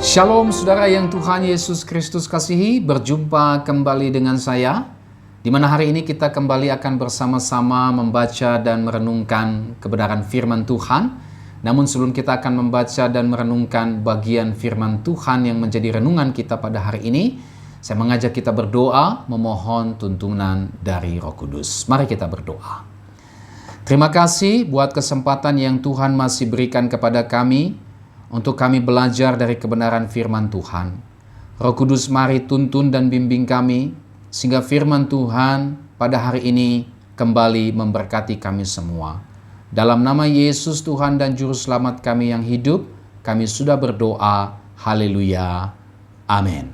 Shalom saudara yang Tuhan Yesus Kristus kasihi, berjumpa kembali dengan saya, di mana hari ini kita kembali akan bersama-sama membaca dan merenungkan kebenaran firman Tuhan. Namun sebelum kita akan membaca dan merenungkan bagian firman Tuhan yang menjadi renungan kita pada hari ini, saya mengajak kita berdoa, memohon tuntunan dari Roh Kudus. Mari kita berdoa. Terima kasih buat kesempatan yang Tuhan masih berikan kepada kami, untuk kami belajar dari kebenaran firman Tuhan. Roh Kudus mari tuntun dan bimbing kami, sehingga firman Tuhan pada hari ini kembali memberkati kami semua. Dalam nama Yesus Tuhan dan Juru Selamat kami yang hidup, kami sudah berdoa. Haleluya. Amin.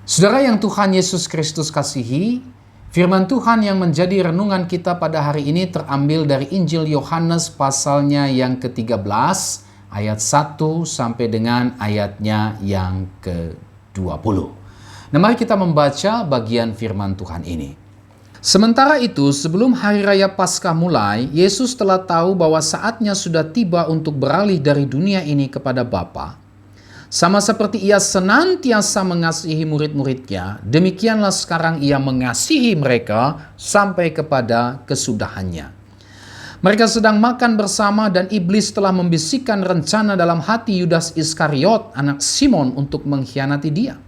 Saudara yang Tuhan Yesus Kristus kasihi, firman Tuhan yang menjadi renungan kita pada hari ini terambil dari Injil Yohanes pasalnya yang ke-13 ayat 1 sampai dengan ayatnya yang ke-20. Nah, mari kita membaca bagian firman Tuhan ini. Sementara itu, sebelum hari raya Paskah mulai, Yesus telah tahu bahwa saatnya sudah tiba untuk beralih dari dunia ini kepada Bapa. Sama seperti ia senantiasa mengasihi murid-muridnya, demikianlah sekarang ia mengasihi mereka sampai kepada kesudahannya. Mereka sedang makan bersama dan iblis telah membisikkan rencana dalam hati Yudas Iskariot, anak Simon, untuk mengkhianati dia.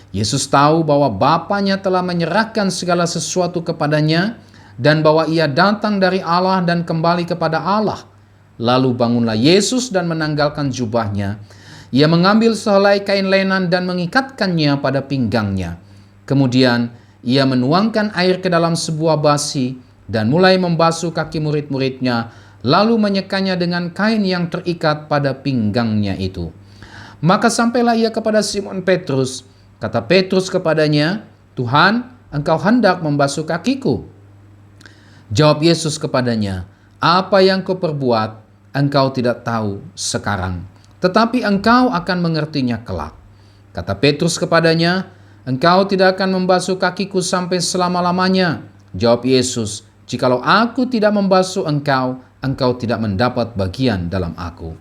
Yesus tahu bahwa Bapanya telah menyerahkan segala sesuatu kepadanya dan bahwa ia datang dari Allah dan kembali kepada Allah. Lalu bangunlah Yesus dan menanggalkan jubahnya. Ia mengambil sehelai kain lenan dan mengikatkannya pada pinggangnya. Kemudian ia menuangkan air ke dalam sebuah basi dan mulai membasuh kaki murid-muridnya, lalu menyekanya dengan kain yang terikat pada pinggangnya itu. Maka sampailah ia kepada Simon Petrus. Kata Petrus kepadanya, "Tuhan, engkau hendak membasuh kakiku?" Jawab Yesus kepadanya, "Apa yang kau perbuat, engkau tidak tahu sekarang, tetapi engkau akan mengertinya kelak." Kata Petrus kepadanya, "Engkau tidak akan membasuh kakiku sampai selama-lamanya." Jawab Yesus, "Jikalau aku tidak membasuh engkau, engkau tidak mendapat bagian dalam aku."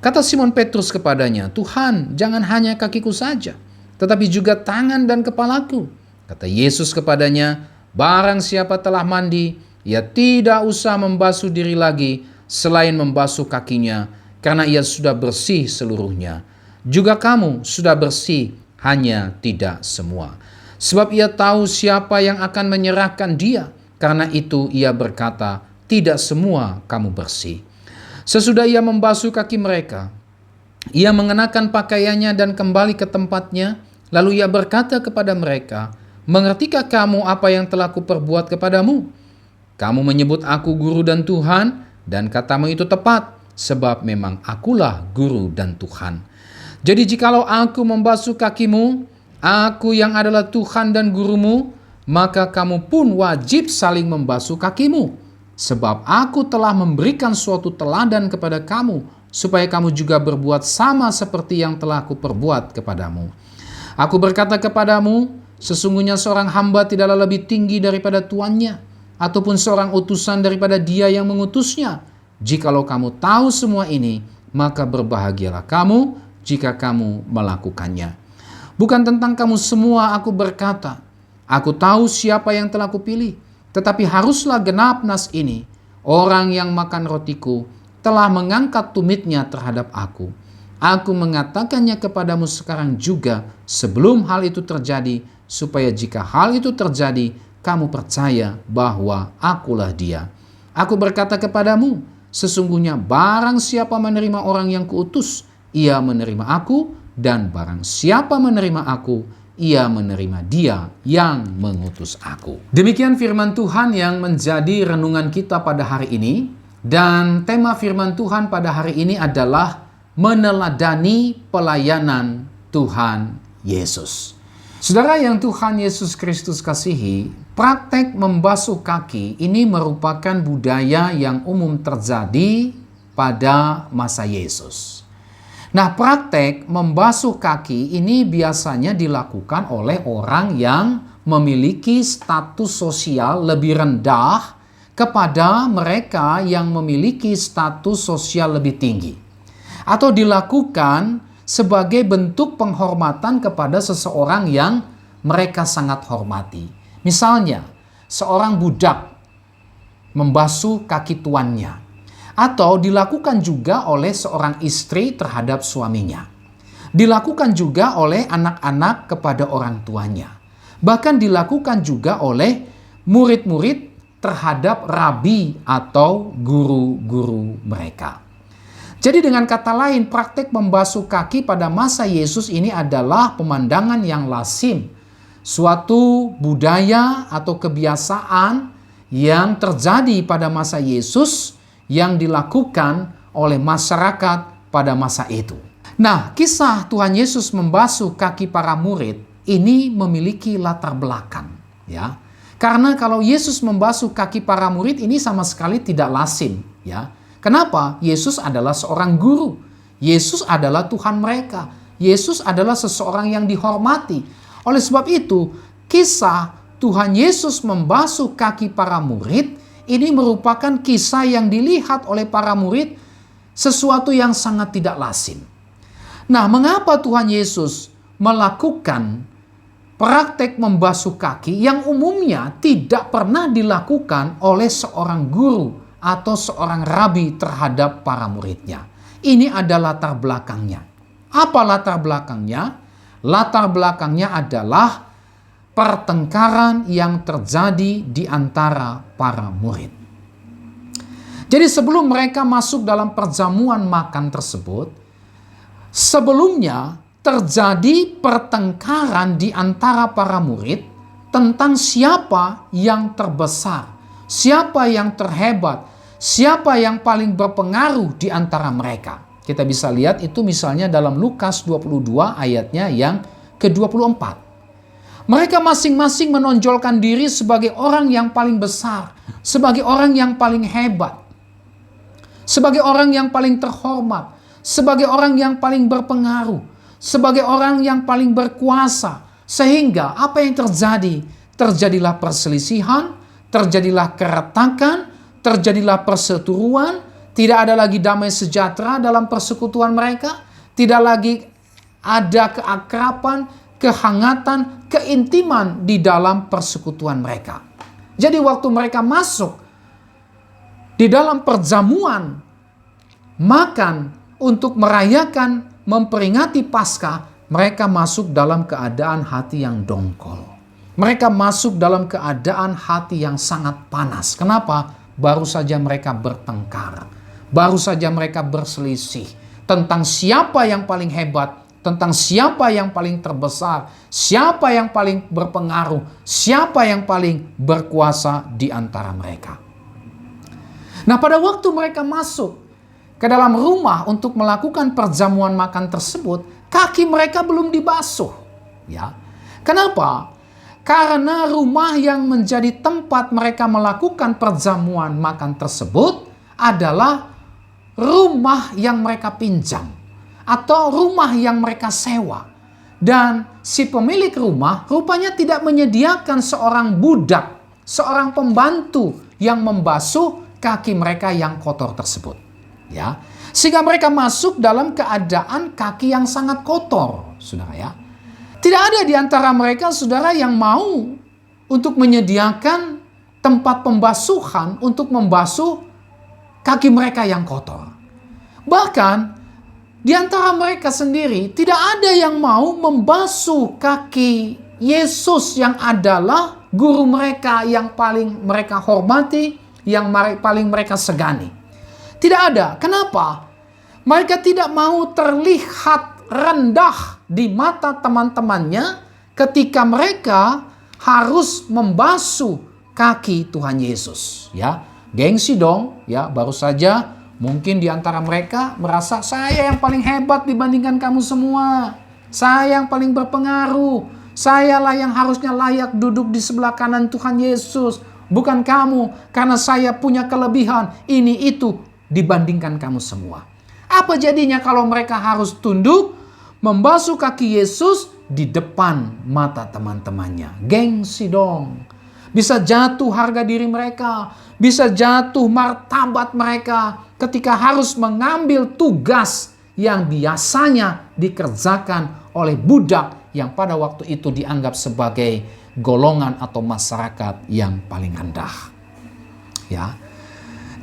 Kata Simon Petrus kepadanya, "Tuhan, jangan hanya kakiku saja, tetapi juga tangan dan kepalaku." Kata Yesus kepadanya, "Barang siapa telah mandi, ia tidak usah membasuh diri lagi selain membasuh kakinya, karena ia sudah bersih seluruhnya. Juga kamu sudah bersih, hanya tidak semua. Sebab ia tahu siapa yang akan menyerahkan dia. Karena itu ia berkata, tidak semua kamu bersih." Sesudah ia membasuh kaki mereka, ia mengenakan pakaiannya dan kembali ke tempatnya. Lalu ia berkata kepada mereka, "Mengertikah kamu apa yang telah kuperbuat kepadamu? Kamu menyebut aku guru dan Tuhan, dan katamu itu tepat, sebab memang akulah guru dan Tuhan. Jadi jikalau aku membasuh kakimu, aku yang adalah Tuhan dan gurumu, maka kamu pun wajib saling membasuh kakimu. Sebab aku telah memberikan suatu teladan kepada kamu, supaya kamu juga berbuat sama seperti yang telah aku perbuat kepadamu. Aku berkata kepadamu, sesungguhnya seorang hamba tidaklah lebih tinggi daripada tuannya, ataupun seorang utusan daripada dia yang mengutusnya. Jikalau kamu tahu semua ini, maka berbahagialah kamu jika kamu melakukannya. Bukan tentang kamu semua aku berkata, aku tahu siapa yang telah kupilih, tetapi haruslah genap nas ini. Orang yang makan rotiku telah mengangkat tumitnya terhadap aku. Aku mengatakannya kepadamu sekarang juga sebelum hal itu terjadi, supaya jika hal itu terjadi, kamu percaya bahwa akulah dia. Aku berkata kepadamu, sesungguhnya barang siapa menerima orang yang kuutus, ia menerima aku, dan barang siapa menerima aku, ia menerima dia yang mengutus aku. Demikian firman Tuhan yang menjadi renungan kita pada hari ini. Dan tema firman Tuhan pada hari ini adalah meneladani pelayanan Tuhan Yesus. Saudara yang Tuhan Yesus Kristus kasihi, praktek membasuh kaki ini merupakan budaya yang umum terjadi pada masa Yesus. Nah, praktek membasuh kaki ini biasanya dilakukan oleh orang yang memiliki status sosial lebih rendah kepada mereka yang memiliki status sosial lebih tinggi. atau dilakukan sebagai bentuk penghormatan kepada seseorang yang mereka sangat hormati. Misalnya, seorang budak membasuh kaki tuannya, atau dilakukan juga oleh seorang istri terhadap suaminya. Dilakukan juga oleh anak-anak kepada orang tuanya. Bahkan dilakukan juga oleh murid-murid terhadap rabi atau guru-guru mereka. Jadi dengan kata lain, praktek membasuh kaki pada masa Yesus ini adalah pemandangan yang lazim. Suatu budaya atau kebiasaan yang terjadi pada masa Yesus yang dilakukan oleh masyarakat pada masa itu. Nah, kisah Tuhan Yesus membasuh kaki para murid ini memiliki latar belakang, ya. Karena kalau Yesus membasuh kaki para murid ini sama sekali tidak lazim, ya. Kenapa? Yesus adalah seorang guru. Yesus adalah Tuhan mereka. Yesus adalah seseorang yang dihormati. Oleh sebab itu, kisah Tuhan Yesus membasuh kaki para murid ini merupakan kisah yang dilihat oleh para murid sesuatu yang sangat tidak lazim. Nah, mengapa Tuhan Yesus melakukan praktek membasuh kaki yang umumnya tidak pernah dilakukan oleh seorang guru atau seorang rabi terhadap para muridnya? Ini adalah latar belakangnya. Apa latar belakangnya? Latar belakangnya adalah pertengkaran yang terjadi di antara para murid. Jadi sebelum mereka masuk dalam perjamuan makan tersebut, sebelumnya terjadi pertengkaran di antara para murid tentang siapa yang terbesar, siapa yang terhebat, siapa yang paling berpengaruh di antara mereka. Kita bisa lihat itu misalnya dalam Lukas 22 ayatnya yang ke-24. Mereka masing-masing menonjolkan diri sebagai orang yang paling besar, sebagai orang yang paling hebat, sebagai orang yang paling terhormat, sebagai orang yang paling berpengaruh, sebagai orang yang paling berkuasa. Sehingga apa yang terjadi? Terjadilah perselisihan, terjadilah keretakan, terjadilah perseteruan, tidak ada lagi damai sejahtera dalam persekutuan mereka, tidak lagi ada keakraban, kehangatan, keintiman di dalam persekutuan mereka. Jadi waktu mereka masuk di dalam perjamuan makan untuk merayakan, memperingati Paskah, mereka masuk dalam keadaan hati yang dongkol. Mereka masuk dalam keadaan hati yang sangat panas. Kenapa? Baru saja mereka bertengkar. Baru saja mereka berselisih tentang siapa yang paling hebat, tentang siapa yang paling terbesar, siapa yang paling berpengaruh, siapa yang paling berkuasa di antara mereka. Nah, pada waktu mereka masuk ke dalam rumah untuk melakukan perjamuan makan tersebut, kaki mereka belum dibasuh. Ya. Kenapa? Karena rumah yang menjadi tempat mereka melakukan perjamuan makan tersebut adalah rumah yang mereka pinjam atau rumah yang mereka sewa. Dan si pemilik rumah rupanya tidak menyediakan seorang budak, seorang pembantu yang membasuh kaki mereka yang kotor tersebut. Ya, sehingga mereka masuk dalam keadaan kaki yang sangat kotor, saudara ya. Tidak ada di antara mereka, saudara, yang mau untuk menyediakan tempat pembasuhan untuk membasuh kaki mereka yang kotor. Bahkan di antara mereka sendiri tidak ada yang mau membasuh kaki Yesus yang adalah guru mereka yang paling mereka hormati, yang paling mereka segani. Tidak ada. Kenapa? Mereka tidak mau terlihat rendah di mata teman-temannya ketika mereka harus membasuh kaki Tuhan Yesus. Ya, gengsi dong. Ya, baru saja mungkin di antara mereka merasa saya yang paling hebat dibandingkan kamu semua. Saya yang paling berpengaruh. Sayalah yang harusnya layak duduk di sebelah kanan Tuhan Yesus. Bukan kamu, karena saya punya kelebihan ini itu dibandingkan kamu semua. Apa jadinya kalau mereka harus tunduk membasuh kaki Yesus di depan mata teman-temannya? Gengsi dong. Bisa jatuh harga diri mereka, bisa jatuh martabat mereka ketika harus mengambil tugas yang biasanya dikerjakan oleh budak yang pada waktu itu dianggap sebagai golongan atau masyarakat yang paling rendah. Ya.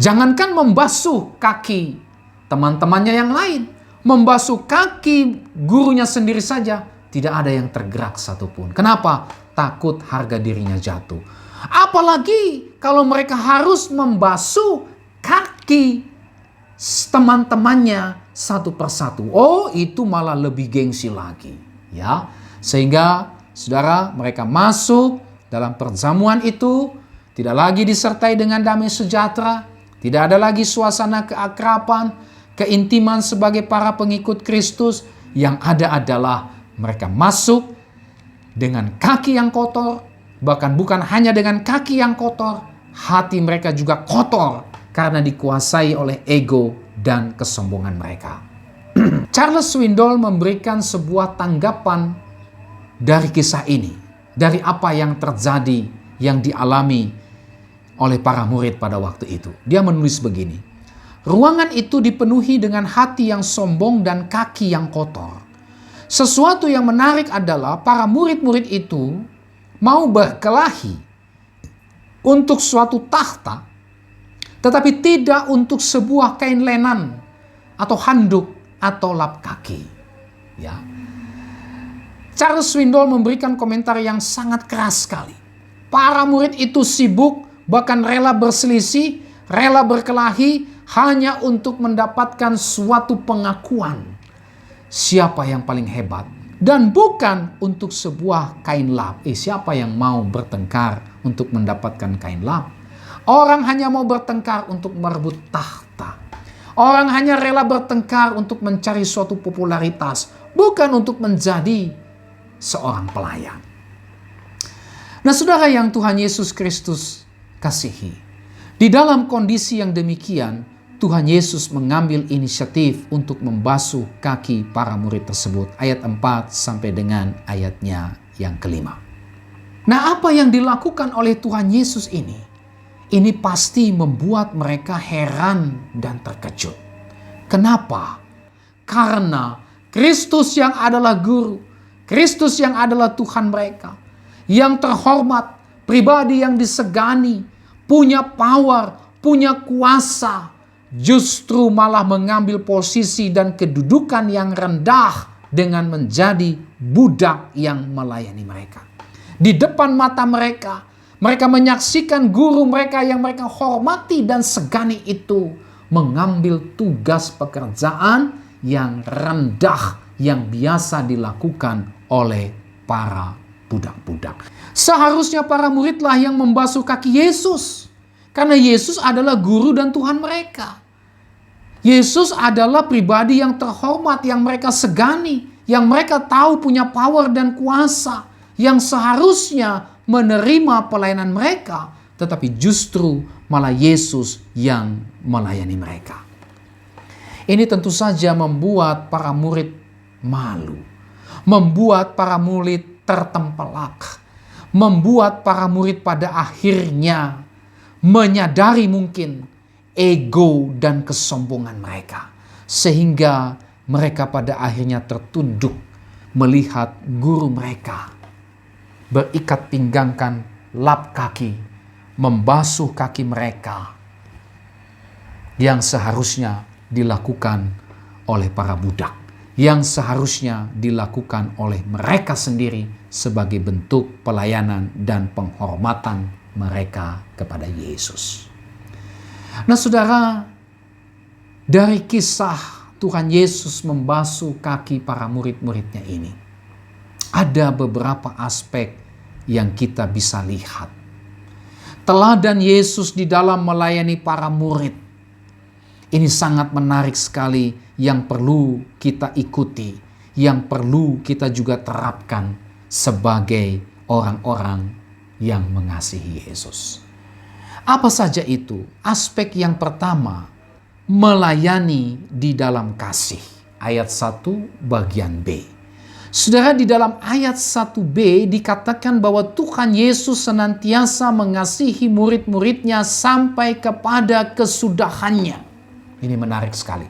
Jangankan membasuh kaki teman-temannya yang lain, membasuh kaki gurunya sendiri saja, tidak ada yang tergerak satupun. Kenapa? Takut harga dirinya jatuh. Apalagi kalau mereka harus membasuh kaki teman-temannya satu persatu. Oh, itu malah lebih gengsi lagi. Ya, sehingga saudara, mereka masuk dalam perjamuan itu tidak lagi disertai dengan damai sejahtera, tidak ada lagi suasana keakraban, keintiman sebagai para pengikut Kristus. Yang ada adalah mereka masuk dengan kaki yang kotor, bahkan bukan hanya dengan kaki yang kotor, hati mereka juga kotor karena dikuasai oleh ego dan kesombongan mereka. Charles Swindoll memberikan sebuah tanggapan dari kisah ini, dari apa yang terjadi, yang dialami oleh para murid pada waktu itu. Dia menulis begini, ruangan itu dipenuhi dengan hati yang sombong dan kaki yang kotor. Sesuatu yang menarik adalah para murid-murid itu mau berkelahi untuk suatu tahta, tetapi tidak untuk sebuah kain lenan atau handuk atau lap kaki. Ya. Charles Swindoll memberikan komentar yang sangat keras sekali. Para murid itu sibuk, bahkan rela berselisih, rela berkelahi hanya untuk mendapatkan suatu pengakuan siapa yang paling hebat, dan bukan untuk sebuah kain lap. Siapa yang mau bertengkar untuk mendapatkan kain lap? Orang hanya mau bertengkar untuk merebut tahta. Orang hanya rela bertengkar untuk mencari suatu popularitas, bukan untuk menjadi seorang pelayan. Nah, saudara yang Tuhan Yesus Kristus kasihi, di dalam kondisi yang demikian, Tuhan Yesus mengambil inisiatif untuk membasuh kaki para murid tersebut. Ayat 4 sampai dengan ayatnya yang kelima. Nah, apa yang dilakukan oleh Tuhan Yesus ini pasti membuat mereka heran dan terkejut. Kenapa? Karena Kristus yang adalah guru, Kristus yang adalah Tuhan mereka, yang terhormat, pribadi yang disegani, punya power, punya kuasa, justru malah mengambil posisi dan kedudukan yang rendah dengan menjadi budak yang melayani mereka. Di depan mata mereka, mereka menyaksikan guru mereka yang mereka hormati dan segani itu mengambil tugas pekerjaan yang rendah yang biasa dilakukan oleh para budak-budak. Seharusnya para muridlah yang membasuh kaki Yesus, karena Yesus adalah guru dan Tuhan mereka. Yesus adalah pribadi yang terhormat, yang mereka segani, yang mereka tahu punya power dan kuasa, yang seharusnya menerima pelayanan mereka, tetapi justru malah Yesus yang melayani mereka. Ini tentu saja membuat para murid malu, membuat para murid tertempelak, membuat para murid pada akhirnya menyadari mungkin ego dan kesombongan mereka, sehingga mereka pada akhirnya tertunduk melihat guru mereka berikat pinggangkan lap kaki, membasuh kaki mereka yang seharusnya dilakukan oleh para budak, yang seharusnya dilakukan oleh mereka sendiri sebagai bentuk pelayanan dan penghormatan mereka kepada Yesus. Nah, saudara, dari kisah Tuhan Yesus membasuh kaki para murid-muridnya ini, ada beberapa aspek yang kita bisa lihat. Teladan Yesus di dalam melayani para murid ini sangat menarik sekali, yang perlu kita ikuti, yang perlu kita juga terapkan sebagai orang-orang yang mengasihi Yesus. Apa saja itu? Aspek yang pertama, melayani di dalam kasih. Ayat 1 bagian B. Saudara, di dalam ayat 1b dikatakan bahwa Tuhan Yesus senantiasa mengasihi murid-muridnya sampai kepada kesudahannya. Ini menarik sekali.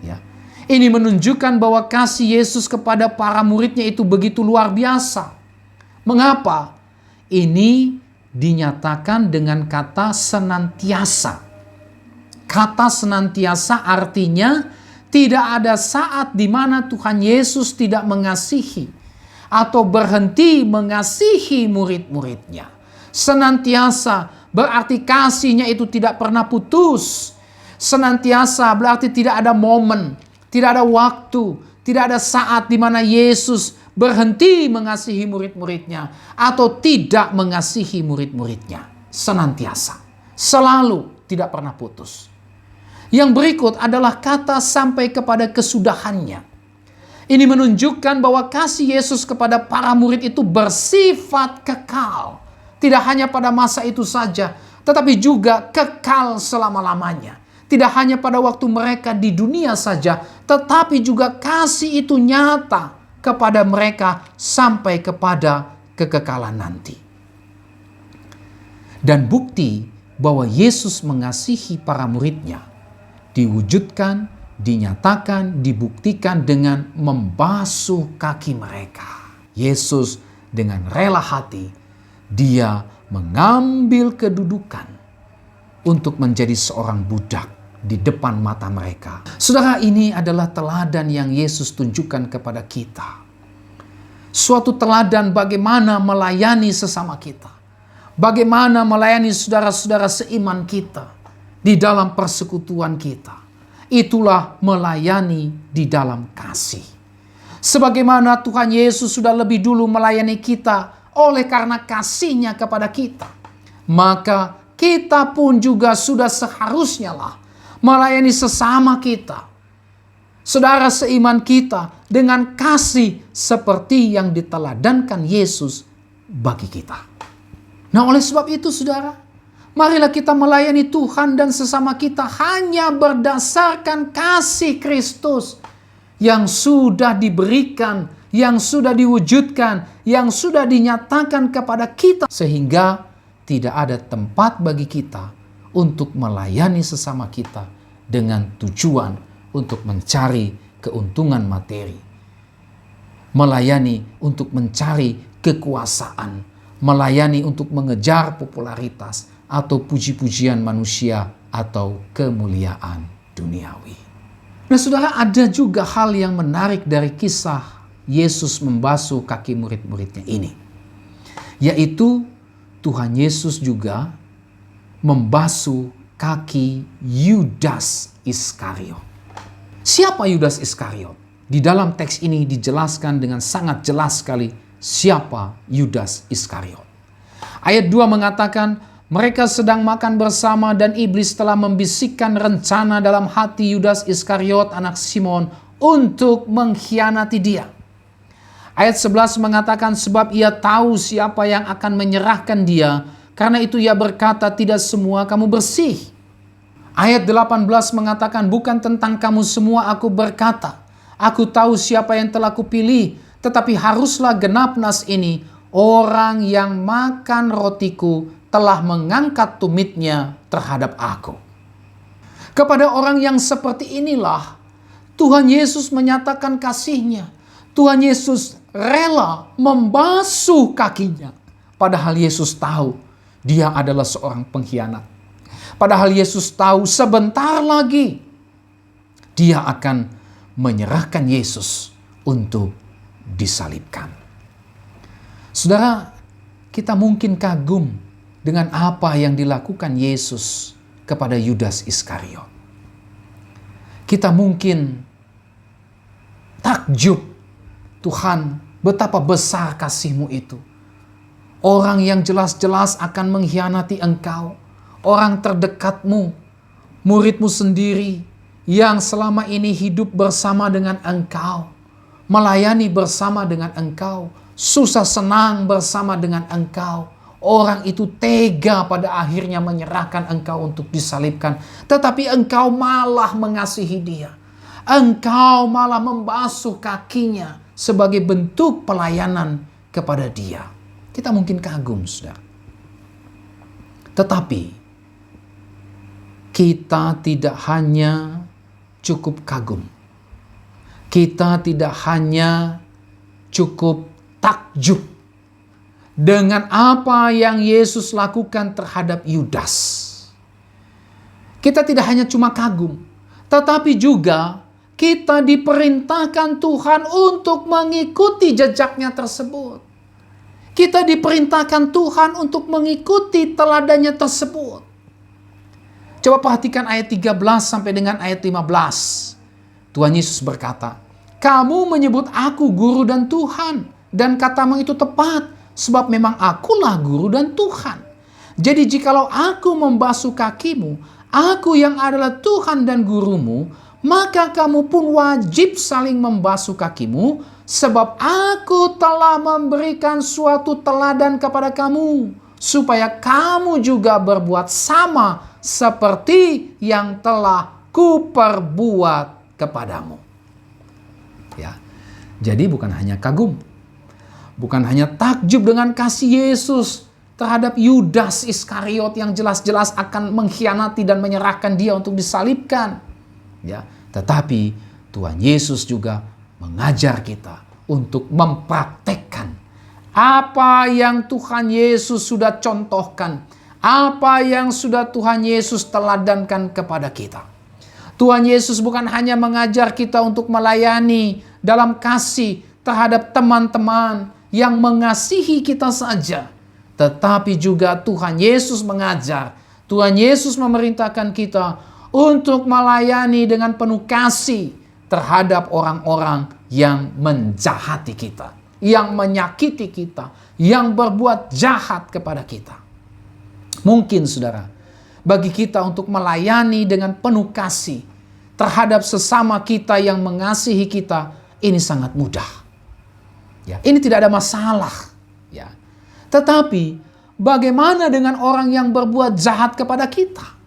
Ya. Ini menunjukkan bahwa kasih Yesus kepada para muridnya itu begitu luar biasa. Mengapa? Ini dinyatakan dengan kata senantiasa. Kata senantiasa artinya tidak ada saat di mana Tuhan Yesus tidak mengasihi atau berhenti mengasihi murid-muridnya. Senantiasa berarti kasihnya itu tidak pernah putus. Senantiasa berarti tidak ada momen, tidak ada waktu, tidak ada saat di mana Yesus berhenti mengasihi murid-muridnya atau tidak mengasihi murid-muridnya. Senantiasa, selalu, tidak pernah putus. Yang berikut adalah kata sampai kepada kesudahannya. Ini menunjukkan bahwa kasih Yesus kepada para murid itu bersifat kekal. Tidak hanya pada masa itu saja, tetapi juga kekal selama-lamanya. Tidak hanya pada waktu mereka di dunia saja, tetapi juga kasih itu nyata kepada mereka sampai kepada kekekalan nanti. Dan bukti bahwa Yesus mengasihi para muridnya diwujudkan, dinyatakan, dibuktikan dengan membasuh kaki mereka. Yesus dengan rela hati, dia mengambil kedudukan untuk menjadi seorang budak di depan mata mereka. Saudara, ini adalah teladan yang Yesus tunjukkan kepada kita. Suatu teladan bagaimana melayani sesama kita. Bagaimana melayani saudara-saudara seiman kita di dalam persekutuan kita. Itulah melayani di dalam kasih. Sebagaimana Tuhan Yesus sudah lebih dulu melayani kita oleh karena kasih-Nya kepada kita, maka kita pun juga sudah seharusnya lah melayani sesama kita, saudara seiman kita, dengan kasih seperti yang diteladankan Yesus bagi kita. Nah, oleh sebab itu saudara, marilah kita melayani Tuhan dan sesama kita hanya berdasarkan kasih Kristus yang sudah diberikan, yang sudah diwujudkan, yang sudah dinyatakan kepada kita. Sehingga tidak ada tempat bagi kita untuk melayani sesama kita dengan tujuan untuk mencari keuntungan materi. Melayani untuk mencari kekuasaan. Melayani untuk mengejar popularitas atau puji-pujian manusia atau kemuliaan duniawi. Nah saudara, ada juga hal yang menarik dari kisah Yesus membasuh kaki murid-muridnya ini. Yaitu Tuhan Yesus juga membasuh kaki Yudas Iskariot. Siapa Yudas Iskariot? Di dalam teks ini dijelaskan dengan sangat jelas sekali siapa Yudas Iskariot. Ayat 2 mengatakan, mereka sedang makan bersama dan iblis telah membisikkan rencana dalam hati Yudas Iskariot anak Simon untuk mengkhianati dia. Ayat 11 mengatakan, sebab ia tahu siapa yang akan menyerahkan dia, karena itu ia berkata, tidak semua kamu bersih. Ayat 18 mengatakan, bukan tentang kamu semua aku berkata, aku tahu siapa yang telah kupilih, tetapi haruslah genap nas ini, orang yang makan rotiku telah mengangkat tumitnya terhadap aku. Kepada orang yang seperti inilah Tuhan Yesus menyatakan kasih-Nya. Tuhan Yesus rela membasuh kakinya. Padahal Yesus tahu dia adalah seorang pengkhianat. Padahal Yesus tahu sebentar lagi dia akan menyerahkan Yesus untuk disalibkan. Saudara, kita mungkin kagum dengan apa yang dilakukan Yesus kepada Yudas Iskariot. Kita mungkin takjub, Tuhan, betapa besar kasih-Mu itu. Orang yang jelas-jelas akan mengkhianati Engkau, orang terdekat-Mu, murid-Mu sendiri yang selama ini hidup bersama dengan Engkau, melayani bersama dengan Engkau, susah senang bersama dengan Engkau. Orang itu tega pada akhirnya menyerahkan Engkau untuk disalibkan. Tetapi Engkau malah mengasihi dia. Engkau malah membasuh kakinya sebagai bentuk pelayanan kepada dia. Kita mungkin kagum, saudara. Tetapi kita tidak hanya cukup kagum. kita tidak hanya cukup takjub dengan apa yang Yesus lakukan terhadap Yudas. Kita tidak hanya cuma kagum, tetapi juga kita diperintahkan Tuhan untuk mengikuti jejaknya tersebut. Kita diperintahkan Tuhan untuk mengikuti teladannya tersebut. Coba perhatikan ayat 13 sampai dengan ayat 15. Tuhan Yesus berkata, "Kamu menyebut aku guru dan Tuhan, dan katamu itu tepat, sebab memang akulah guru dan Tuhan. Jadi jikalau aku membasuh kakimu, aku yang adalah Tuhan dan gurumu, maka kamu pun wajib saling membasuh kakimu, sebab aku telah memberikan suatu teladan kepada kamu, supaya kamu juga berbuat sama seperti yang telah kuperbuat kepadamu." Ya. Jadi bukan hanya kagum, bukan hanya takjub dengan kasih Yesus terhadap Yudas Iskariot yang jelas-jelas akan mengkhianati dan menyerahkan dia untuk disalibkan. Ya, tetapi Tuhan Yesus juga mengajar kita untuk mempraktekkan apa yang Tuhan Yesus sudah contohkan, apa yang sudah Tuhan Yesus teladankan kepada kita. Tuhan Yesus bukan hanya mengajar kita untuk melayani dalam kasih terhadap teman-teman yang mengasihi kita saja, tetapi juga Tuhan Yesus mengajar, Tuhan Yesus memerintahkan kita untuk melayani dengan penuh kasih terhadap orang-orang yang menjahati kita, yang menyakiti kita, yang berbuat jahat kepada kita. Mungkin saudara, bagi kita untuk melayani dengan penuh kasih terhadap sesama kita yang mengasihi kita, ini sangat mudah. Ya, ini tidak ada masalah. Ya. Tetapi bagaimana dengan orang yang berbuat jahat kepada kita?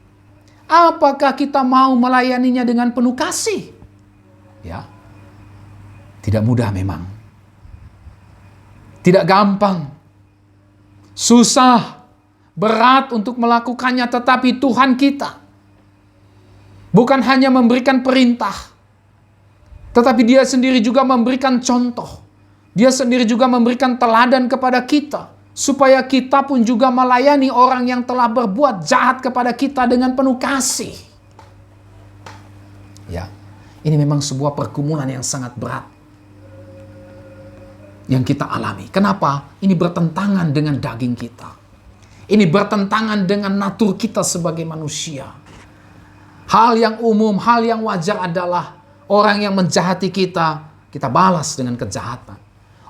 Apakah kita mau melayaninya dengan penuh kasih? Ya. Tidak mudah memang. Tidak gampang. Susah, berat untuk melakukannya, tetapi Tuhan kita bukan hanya memberikan perintah, tetapi dia sendiri juga memberikan contoh. Dia sendiri juga memberikan teladan kepada kita, supaya kita pun juga melayani orang yang telah berbuat jahat kepada kita dengan penuh kasih. Ya, ini memang sebuah pergumulan yang sangat berat yang kita alami. Kenapa? Ini bertentangan dengan daging kita. Ini bertentangan dengan natur kita sebagai manusia. Hal yang umum, hal yang wajar adalah orang yang menjahati kita, kita balas dengan kejahatan.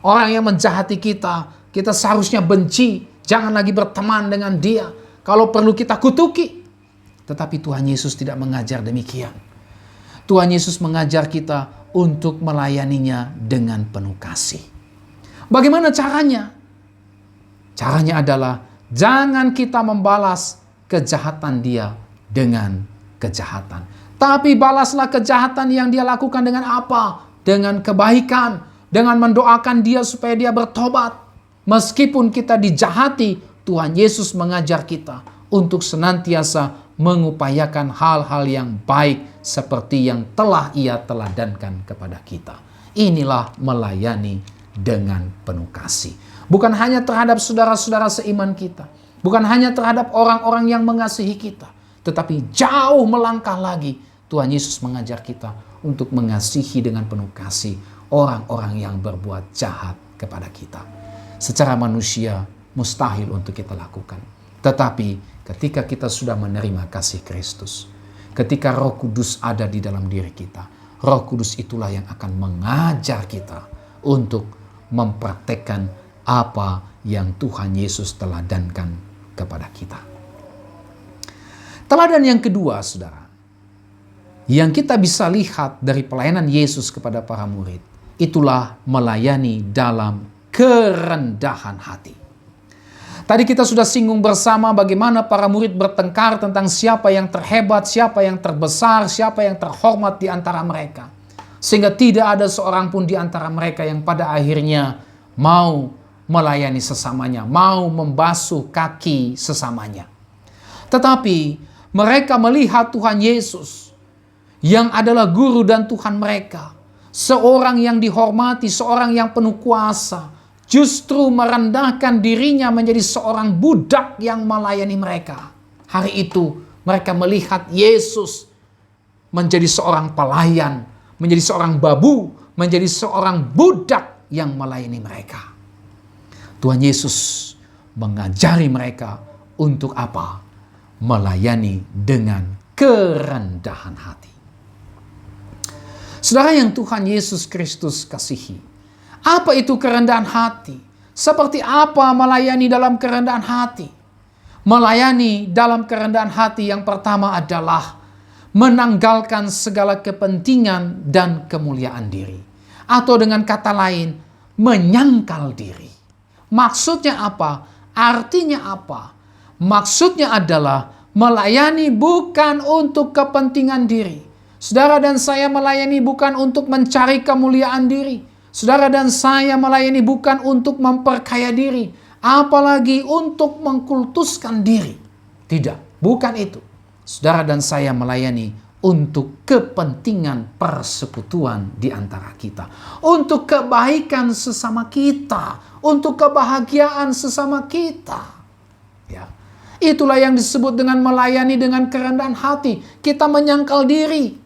Orang yang menjahati kita, kita seharusnya benci, jangan lagi berteman dengan dia. Kalau perlu kita kutuki. Tetapi Tuhan Yesus tidak mengajar demikian. Tuhan Yesus mengajar kita untuk melayaninya dengan penuh kasih. Bagaimana caranya? Caranya adalah jangan kita membalas kejahatan dia dengan kejahatan. Tapi balaslah kejahatan yang dia lakukan dengan apa? Dengan kebaikan. Dengan mendoakan dia supaya dia bertobat. Meskipun kita dijahati, Tuhan Yesus mengajar kita untuk senantiasa mengupayakan hal-hal yang baik seperti yang telah ia teladankan kepada kita. Inilah melayani dengan penuh kasih. Bukan hanya terhadap saudara-saudara seiman kita. Bukan hanya terhadap orang-orang yang mengasihi kita. Tetapi jauh melangkah lagi, Tuhan Yesus mengajar kita untuk mengasihi dengan penuh kasih orang-orang yang berbuat jahat kepada kita. Secara manusia mustahil untuk kita lakukan. Tetapi ketika kita sudah menerima kasih Kristus, ketika Roh Kudus ada di dalam diri kita, Roh Kudus itulah yang akan mengajar kita untuk mempraktekkan apa yang Tuhan Yesus teladankan kepada kita. Teladan yang kedua, saudara, yang kita bisa lihat dari pelayanan Yesus kepada para murid, itulah melayani dalam kerendahan hati. Tadi kita sudah singgung bersama bagaimana para murid bertengkar tentang siapa yang terhebat, siapa yang terbesar, siapa yang terhormat di antara mereka. Sehingga tidak ada seorang pun di antara mereka yang pada akhirnya mau melayani sesamanya, mau membasuh kaki sesamanya. Tetapi mereka melihat Tuhan Yesus yang adalah guru dan Tuhan mereka. seorang yang dihormati, seorang yang penuh kuasa, justru merendahkan dirinya menjadi seorang budak yang melayani mereka. Hari itu mereka melihat Yesus menjadi seorang pelayan, menjadi seorang babu, menjadi seorang budak yang melayani mereka. Tuhan Yesus mengajari mereka untuk apa? Melayani dengan kerendahan hati. Saudara yang Tuhan Yesus Kristus kasihi, apa itu kerendahan hati? Seperti apa melayani dalam kerendahan hati? Melayani dalam kerendahan hati yang pertama adalah menanggalkan segala kepentingan dan kemuliaan diri. Atau dengan kata lain, menyangkal diri. Maksudnya apa? Artinya apa? Maksudnya adalah melayani bukan untuk kepentingan diri. Saudara dan saya melayani bukan untuk mencari kemuliaan diri. Saudara dan saya melayani bukan untuk memperkaya diri. Apalagi untuk mengkultuskan diri. Tidak, bukan itu. Saudara dan saya melayani untuk kepentingan persekutuan di antara kita. Untuk kebaikan sesama kita. Untuk kebahagiaan sesama kita. Ya. Itulah yang disebut dengan melayani dengan kerendahan hati. Kita menyangkal diri.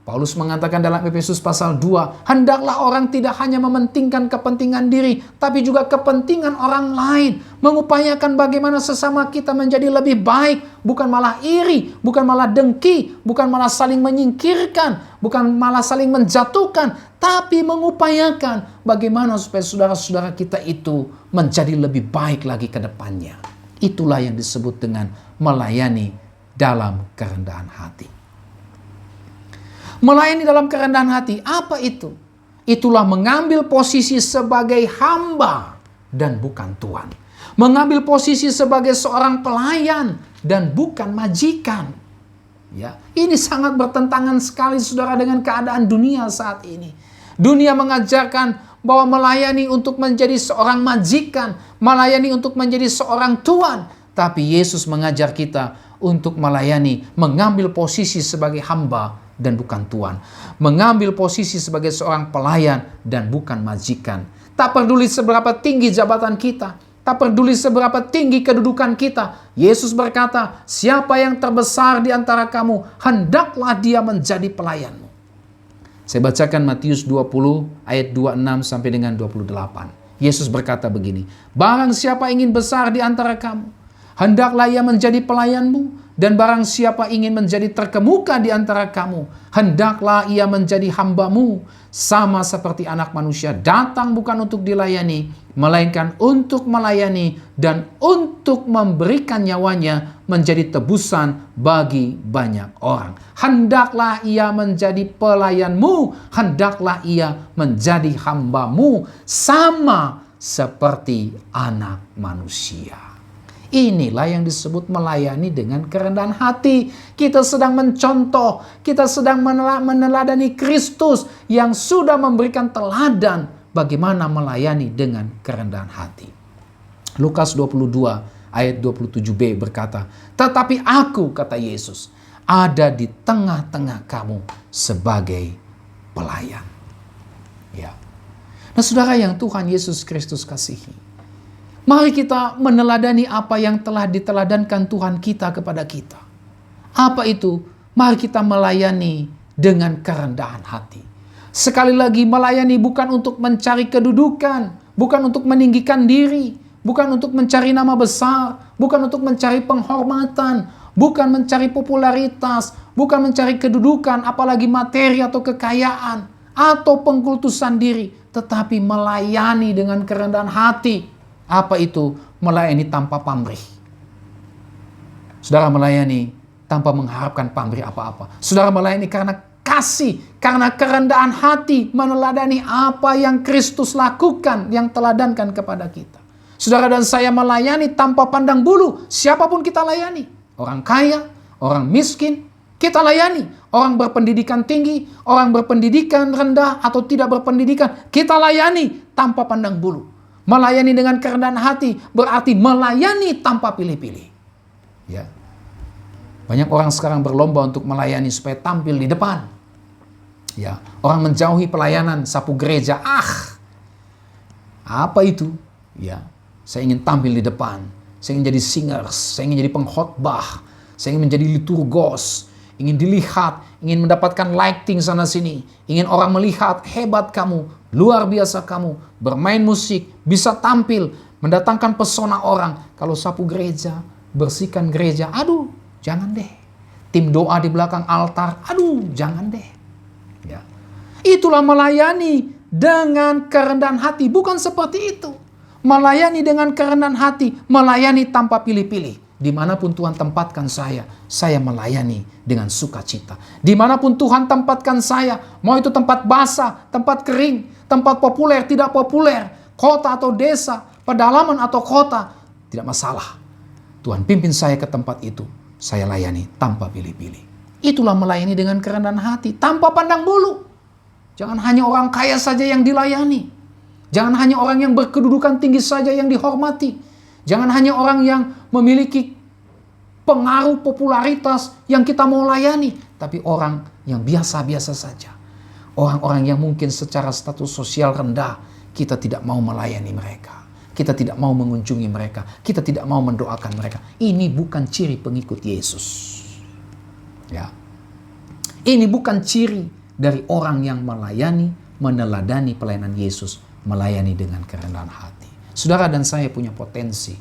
Paulus mengatakan dalam Efesus pasal 2, hendaklah orang tidak hanya mementingkan kepentingan diri, tapi juga kepentingan orang lain. Mengupayakan bagaimana sesama kita menjadi lebih baik, bukan malah iri, bukan malah dengki, bukan malah saling menyingkirkan, bukan malah saling menjatuhkan, tapi mengupayakan bagaimana supaya saudara-saudara kita itu menjadi lebih baik lagi ke depannya. Itulah yang disebut dengan melayani dalam kerendahan hati. Melayani dalam kerendahan hati, apa itu? Itulah mengambil posisi sebagai hamba dan bukan tuan. Mengambil posisi sebagai seorang pelayan dan bukan majikan. Ya, ini sangat bertentangan sekali saudara dengan keadaan dunia saat ini. Dunia mengajarkan bahwa melayani untuk menjadi seorang majikan, melayani untuk menjadi seorang tuan. Tapi Yesus mengajar kita untuk melayani, mengambil posisi sebagai hamba dan bukan tuan. Mengambil posisi sebagai seorang pelayan dan bukan majikan. Tak peduli seberapa tinggi jabatan kita. Tak peduli seberapa tinggi kedudukan kita. Yesus berkata, siapa yang terbesar di antara kamu, hendaklah dia menjadi pelayanmu. Saya bacakan Matius 20 ayat 26 sampai dengan 28. Yesus berkata begini, barang siapa ingin besar di antara kamu, hendaklah ia menjadi pelayanmu. Dan barang siapa ingin menjadi terkemuka di antara kamu, hendaklah ia menjadi hambamu. Sama seperti anak manusia datang bukan untuk dilayani, melainkan untuk melayani dan untuk memberikan nyawanya menjadi tebusan bagi banyak orang. Hendaklah ia menjadi pelayanmu, hendaklah ia menjadi hambamu, sama seperti anak manusia. Inilah yang disebut melayani dengan kerendahan hati. Kita sedang mencontoh, kita sedang meneladani Kristus yang sudah memberikan teladan bagaimana melayani dengan kerendahan hati. Lukas 22 ayat 27b berkata, tetapi aku, kata Yesus, ada di tengah-tengah kamu sebagai pelayan. Ya. Nah, saudara yang Tuhan Yesus Kristus kasihi, mari kita meneladani apa yang telah diteladankan Tuhan kita kepada kita. Apa itu? Mari kita melayani dengan kerendahan hati. Sekali lagi, melayani bukan untuk mencari kedudukan, bukan untuk meninggikan diri, bukan untuk mencari nama besar, bukan untuk mencari penghormatan, bukan mencari popularitas, bukan mencari kedudukan, apalagi materi atau kekayaan, atau pengkultusan diri, tetapi melayani dengan kerendahan hati. Apa itu? Melayani tanpa pamrih. Saudara melayani tanpa mengharapkan pamrih apa-apa. Saudara melayani karena kasih, karena kerendahan hati, meneladani apa yang Kristus lakukan, yang teladankan kepada kita. Saudara dan saya melayani tanpa pandang bulu, siapapun kita layani. Orang kaya, orang miskin, kita layani. Orang berpendidikan tinggi, orang berpendidikan rendah atau tidak berpendidikan, kita layani tanpa pandang bulu. Melayani dengan kerendahan hati berarti melayani tanpa pilih-pilih. Ya. Banyak orang sekarang berlomba untuk melayani supaya tampil di depan. Ya, orang menjauhi pelayanan sapu gereja. Apa itu? Ya, saya ingin tampil di depan. Saya ingin jadi singers, saya ingin jadi pengkhotbah, saya ingin menjadi liturgos, ingin dilihat, ingin mendapatkan lighting sana sini, ingin orang melihat hebat kamu, luar biasa kamu, bermain musik, bisa tampil, mendatangkan pesona orang. Kalau sapu gereja, bersihkan gereja, aduh, jangan deh. Tim doa di belakang altar, aduh, jangan deh. Ya. Itulah melayani dengan kerendahan hati, bukan seperti itu. Melayani dengan kerendahan hati, melayani tanpa pilih-pilih. Dimanapun Tuhan tempatkan saya melayani dengan sukacita. Dimanapun Tuhan tempatkan saya, mau itu tempat basah, tempat kering, tempat populer, tidak populer, kota atau desa, pedalaman atau kota, tidak masalah. Tuhan pimpin saya ke tempat itu, saya layani tanpa pilih-pilih. Itulah melayani dengan kerendahan hati, tanpa pandang bulu. Jangan hanya orang kaya saja yang dilayani. Jangan hanya orang yang berkedudukan tinggi saja yang dihormati. Jangan hanya orang yang memiliki pengaruh popularitas yang kita mau layani. Tapi orang yang biasa-biasa saja. Orang-orang yang mungkin secara status sosial rendah, kita tidak mau melayani mereka. Kita tidak mau mengunjungi mereka. Kita tidak mau mendoakan mereka. Ini bukan ciri pengikut Yesus. Ya. Ini bukan ciri dari orang yang melayani, meneladani pelayanan Yesus. Melayani dengan kerendahan hati. Saudara dan saya punya potensi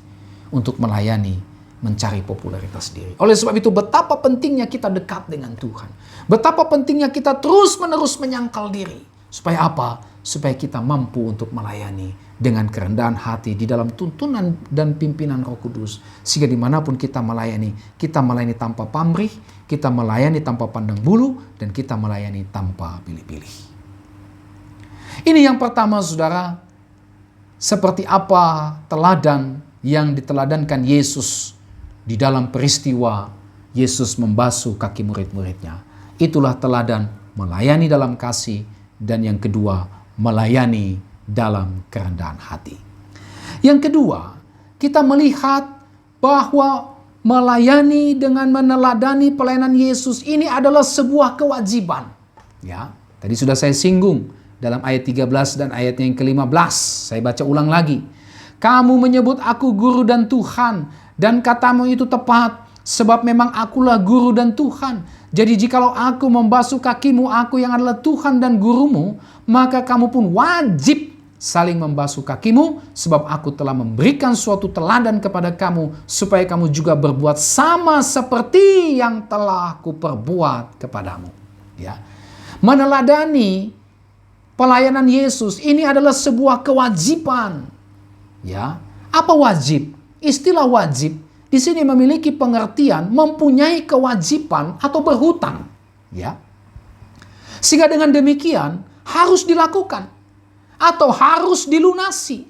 untuk melayani, mencari popularitas diri. Oleh sebab itu betapa pentingnya kita dekat dengan Tuhan. Betapa pentingnya kita terus-menerus menyangkal diri. Supaya apa? Supaya kita mampu untuk melayani dengan kerendahan hati di dalam tuntunan dan pimpinan Roh Kudus. Sehingga dimanapun kita melayani tanpa pamrih, kita melayani tanpa pandang bulu, dan kita melayani tanpa pilih-pilih. Ini yang pertama, saudara, seperti apa teladan yang diteladankan Yesus di dalam peristiwa Yesus membasuh kaki murid-muridnya. Itulah teladan melayani dalam kasih, dan yang kedua, melayani dalam kerendahan hati. Yang kedua, kita melihat bahwa melayani dengan meneladani pelayanan Yesus ini adalah sebuah kewajiban. Ya, tadi sudah saya singgung dalam ayat 13 dan ayatnya yang ke-15. Saya baca ulang lagi. Kamu menyebut aku guru dan Tuhan, dan katamu itu tepat, sebab memang akulah guru dan Tuhan. Jadi jikalau aku membasuh kakimu, aku yang adalah Tuhan dan gurumu, maka kamu pun wajib saling membasuh kakimu, sebab aku telah memberikan suatu teladan kepada kamu, supaya kamu juga berbuat sama seperti yang telah kuperbuat kepadamu. Ya. Meneladani pelayanan Yesus ini adalah sebuah kewajiban. Ya, apa wajib? Istilah wajib di sini memiliki pengertian mempunyai kewajiban atau berhutang. Ya. Sehingga dengan demikian harus dilakukan atau harus dilunasi.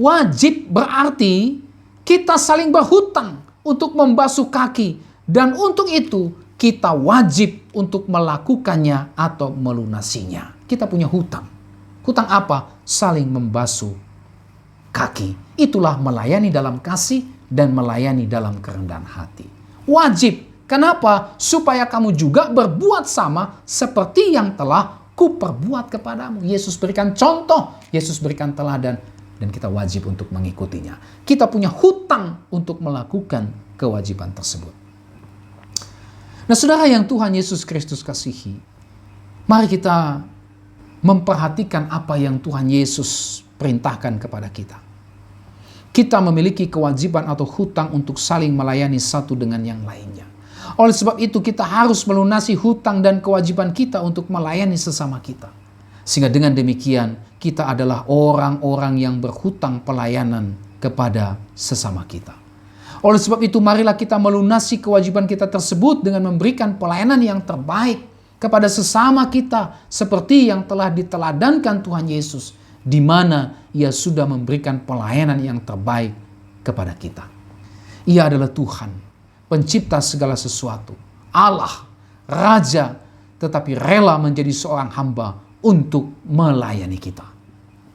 Wajib berarti kita saling berhutang untuk membasuh kaki, dan untuk itu kita wajib untuk melakukannya atau melunasinya. Kita punya hutang. Hutang apa? Saling membasuh kaki. Itulah melayani dalam kasih dan melayani dalam kerendahan hati. Wajib. Kenapa? Supaya kamu juga berbuat sama seperti yang telah kuperbuat kepadamu. Yesus berikan contoh, Yesus berikan teladan, dan kita wajib untuk mengikutinya. Kita punya hutang untuk melakukan kewajiban tersebut. Nah, saudara yang Tuhan Yesus Kristus kasihi, mari kita memperhatikan apa yang Tuhan Yesus perintahkan kepada kita. Kita memiliki kewajiban atau hutang untuk saling melayani satu dengan yang lainnya. Oleh sebab itu kita harus melunasi hutang dan kewajiban kita untuk melayani sesama kita. Sehingga dengan demikian kita adalah orang-orang yang berhutang pelayanan kepada sesama kita. Oleh sebab itu marilah kita melunasi kewajiban kita tersebut dengan memberikan pelayanan yang terbaik kepada sesama kita seperti yang telah diteladankan Tuhan Yesus, di mana Ia sudah memberikan pelayanan yang terbaik kepada kita. Ia adalah Tuhan, pencipta segala sesuatu, Allah, Raja, tetapi rela menjadi seorang hamba untuk melayani kita.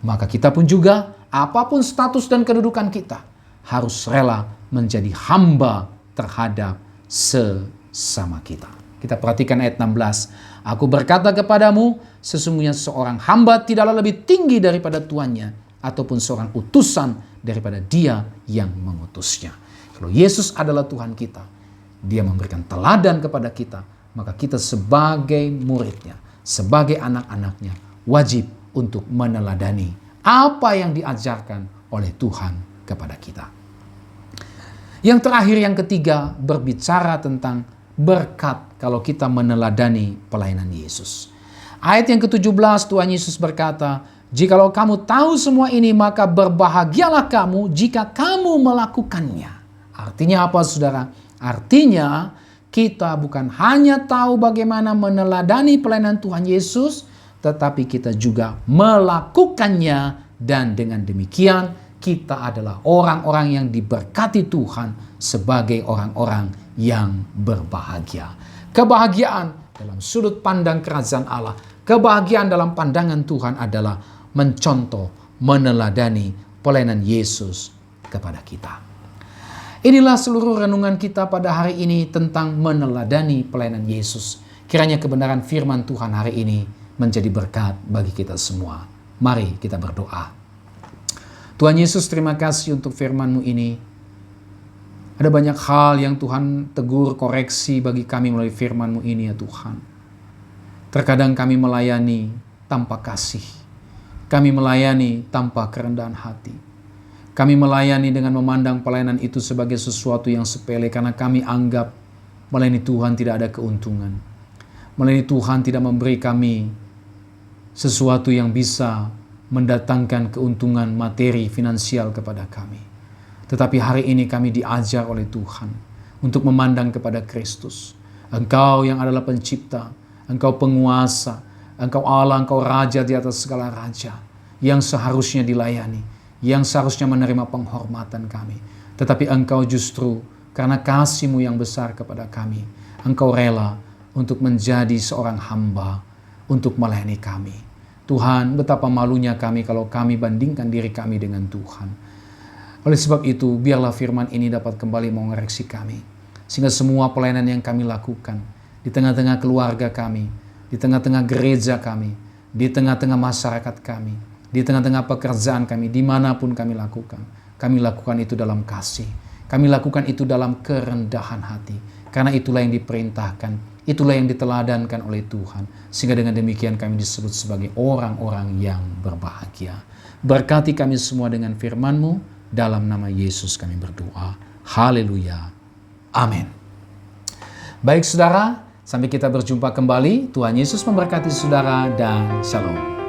Maka kita pun juga, apapun status dan kedudukan kita, harus rela menjadi hamba terhadap sesama kita. Kita perhatikan ayat 16. Aku berkata kepadamu, sesungguhnya seorang hamba tidaklah lebih tinggi daripada tuannya, ataupun seorang utusan daripada dia yang mengutusnya. Kalau Yesus adalah Tuhan kita, dia memberikan teladan kepada kita, maka kita sebagai muridnya, sebagai anak-anaknya, wajib untuk meneladani apa yang diajarkan oleh Tuhan kepada kita. Yang terakhir, yang ketiga, berbicara tentang berkat kalau kita meneladani pelayanan Yesus. Ayat yang ke-17, Tuhan Yesus berkata, "Jikalau kamu tahu semua ini, maka berbahagialah kamu jika kamu melakukannya." Artinya apa, saudara? Artinya kita bukan hanya tahu bagaimana meneladani pelayanan Tuhan Yesus, tetapi kita juga melakukannya, dan dengan demikian kita adalah orang-orang yang diberkati Tuhan sebagai orang-orang yang berbahagia. Kebahagiaan dalam sudut pandang kerajaan Allah, kebahagiaan dalam pandangan Tuhan adalah mencontoh, meneladani pelayanan Yesus kepada kita. Inilah seluruh renungan kita pada hari ini tentang meneladani pelayanan Yesus. Kiranya kebenaran firman Tuhan hari ini menjadi berkat bagi kita semua. Mari kita berdoa. Tuhan Yesus, terima kasih untuk firman-Mu ini. Ada banyak hal yang Tuhan tegur, koreksi bagi kami melalui firman-Mu ini, ya Tuhan. Terkadang kami melayani tanpa kasih. Kami melayani tanpa kerendahan hati. Kami melayani dengan memandang pelayanan itu sebagai sesuatu yang sepele, karena kami anggap melayani Tuhan tidak ada keuntungan. Melayani Tuhan tidak memberi kami sesuatu yang bisa mendatangkan keuntungan materi finansial kepada kami. Tetapi hari ini kami diajar oleh Tuhan untuk memandang kepada Kristus. Engkau yang adalah pencipta, Engkau penguasa, Engkau Allah, Engkau Raja di atas segala raja, yang seharusnya dilayani, yang seharusnya menerima penghormatan kami. Tetapi Engkau justru karena kasih-Mu yang besar kepada kami, Engkau rela untuk menjadi seorang hamba untuk melayani kami. Tuhan, betapa malunya kami kalau kami bandingkan diri kami dengan Tuhan. Oleh sebab itu, biarlah firman ini dapat kembali mengoreksi kami, sehingga semua pelayanan yang kami lakukan di tengah-tengah keluarga kami, di tengah-tengah gereja kami, di tengah-tengah masyarakat kami, di tengah-tengah pekerjaan kami, dimanapun kami lakukan itu dalam kasih. Kami lakukan itu dalam kerendahan hati, karena itulah yang diperintahkan, itulah yang diteladankan oleh Tuhan, sehingga dengan demikian kami disebut sebagai orang-orang yang berbahagia. Berkati kami semua dengan firman-Mu, dalam nama Yesus kami berdoa. Haleluya. Amin. Baik saudara, sampai kita berjumpa kembali. Tuhan Yesus memberkati saudara dan shalom.